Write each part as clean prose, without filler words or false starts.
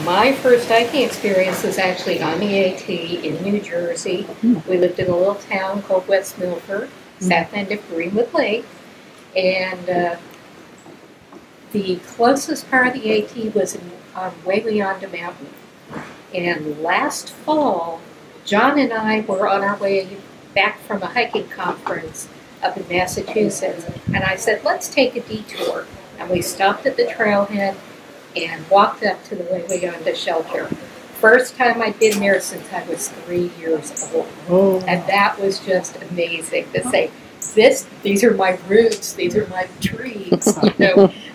My first hiking experience was actually on the AT in New Jersey. We lived in a little town called West Milford, south end of Greenwood Lake, and the closest part of the AT was on Wawayanda Mountain. And last fall, John and I were on our way back from a hiking conference up in Massachusetts, and I said, let's take a detour. And we stopped at the trailhead and walked up to the Wawayanda shelter. First time I'd been there since I was 3 years old. Oh. And that was just amazing to say, these are my roots, these are my trees,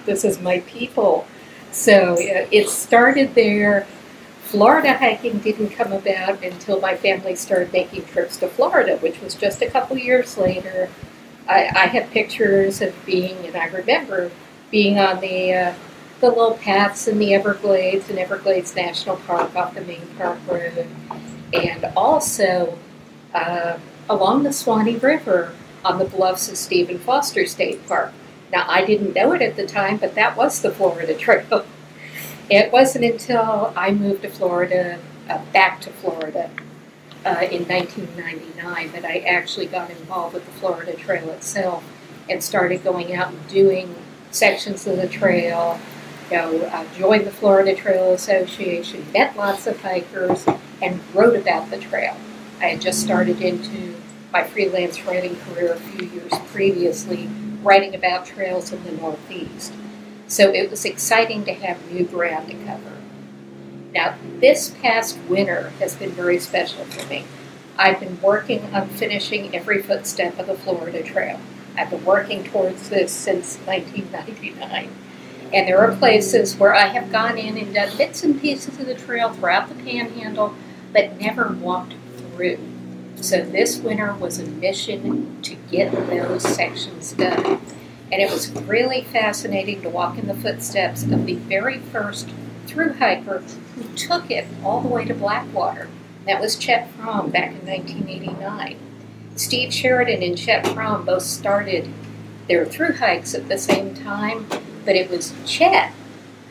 this is my people. So it started there. Florida hiking didn't come about until my family started making trips to Florida, which was just a couple years later. I have pictures of and I remember being on the little paths in the Everglades, in Everglades National Park off the main park road, and also along the Swanee River on the bluffs of Stephen Foster State Park. Now, I didn't know it at the time, but that was the Florida Trail. It wasn't until I moved to Florida, back to Florida, in 1999 that I actually got involved with the Florida Trail itself and started going out and doing sections of the trail, joined the Florida Trail Association, met lots of hikers, and wrote about the trail. I had just started into my freelance writing career a few years previously, writing about trails in the Northeast. So it was exciting to have new ground to cover. Now, this past winter has been very special for me. I've been working on finishing every footstep of the Florida Trail. I've been working towards this since 1999. And there are places where I have gone in and done bits and pieces of the trail throughout the Panhandle, but never walked through. So this winter was a mission to get those sections done. And it was really fascinating to walk in the footsteps of the very first through hiker who took it all the way to Blackwater. That was Chet Fromm back in 1989. Steve Sheridan and Chet Fromm both started their through hikes at the same time, but it was Chet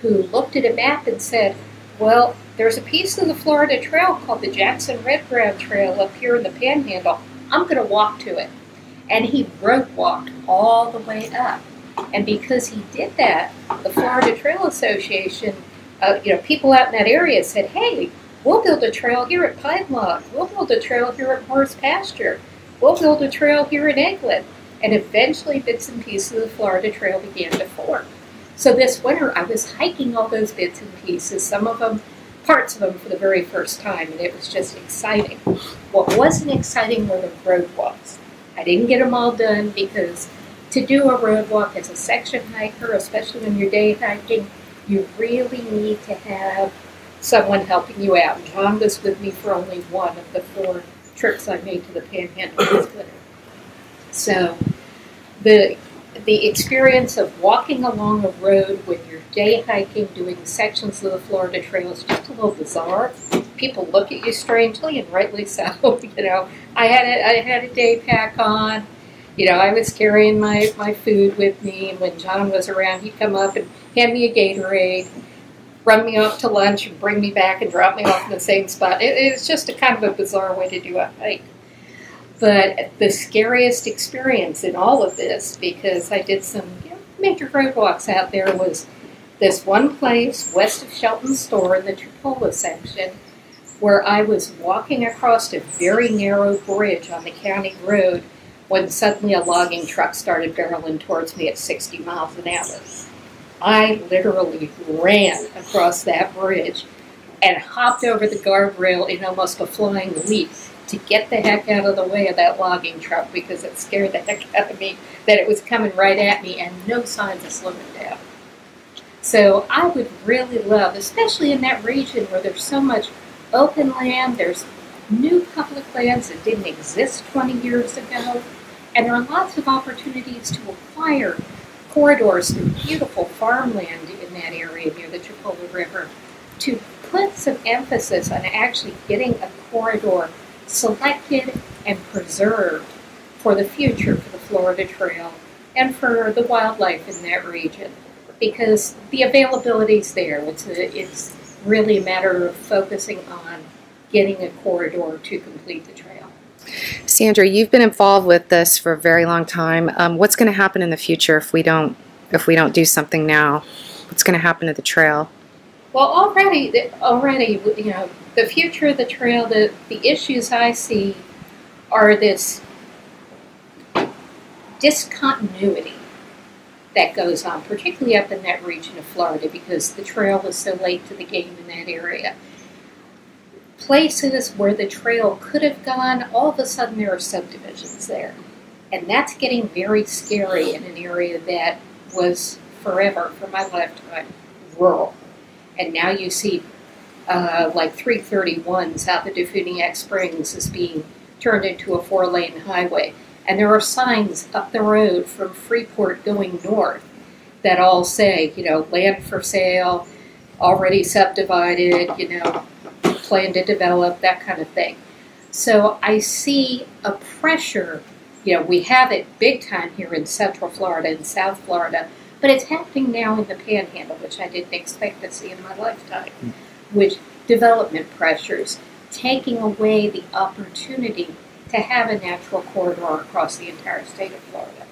who looked at a map and said, well, there's a piece of the Florida Trail called the Jackson Red Ground Trail up here in the Panhandle. I'm going to walk to it. And he road walked all the way up. And because he did that, the Florida Trail Association, people out in that area said, hey, we'll build a trail here at Pine Log. We'll build a trail here at Morris Pasture. We'll build a trail here in Eglin. And eventually bits and pieces of the Florida Trail began to form. So this winter I was hiking all those bits and pieces, some of them, parts of them for the very first time, and it was just exciting. What wasn't exciting were the road walks. I didn't get them all done because to do a road walk as a section hiker, especially when you're day hiking, you really need to have someone helping you out. And John was with me for only one of the 4 trips I made to the Panhandle this winter. So the experience of walking along a road when you're day hiking, doing sections of the Florida Trail is just a little bizarre. People look at you strangely, and rightly so. I had a day pack on. I was carrying my food with me, and when John was around, he'd come up and hand me a Gatorade, run me off to lunch, and bring me back and drop me off in the same spot. It's just a kind of a bizarre way to do a hike. But the scariest experience in all of this, because I did some major road walks out there, was this one place west of Shelton Store in the Chipola section where I was walking across a very narrow bridge on the county road when suddenly a logging truck started barreling towards me at 60 miles an hour. I literally ran across that bridge and hopped over the guardrail in almost a flying leap to get the heck out of the way of that logging truck because it scared the heck out of me that it was coming right at me and no signs of slowing down. So I would really love, especially in that region where there's so much open land, there's new public lands that didn't exist 20 years ago, and there are lots of opportunities to acquire corridors through beautiful farmland in that area near the Chipola River, to put some emphasis on actually getting a corridor selected and preserved for the future for the Florida Trail and for the wildlife in that region, because the availability is there. It's really a matter of focusing on getting a corridor to complete the trail. Sandra, you've been involved with this for a very long time. What's going to happen in the future if we don't do something now? What's going to happen to the trail? Well, already, you know, the future of the trail, the issues I see are this discontinuity that goes on, particularly up in that region of Florida, because the trail was so late to the game in that area. Places where the trail could have gone, all of a sudden there are subdivisions there. And that's getting very scary in an area that was forever, for my lifetime, rural. And now you see like 331 south of Defuniak Springs is being turned into a 4-lane highway. And there are signs up the road from Freeport going north that all say, you know, land for sale, already subdivided, you know, plan to develop, that kind of thing. So I see a pressure, you know, we have it big time here in Central Florida and South Florida, but it's happening now in the Panhandle, which I didn't expect to see in my lifetime, with development pressures taking away the opportunity to have a natural corridor across the entire state of Florida.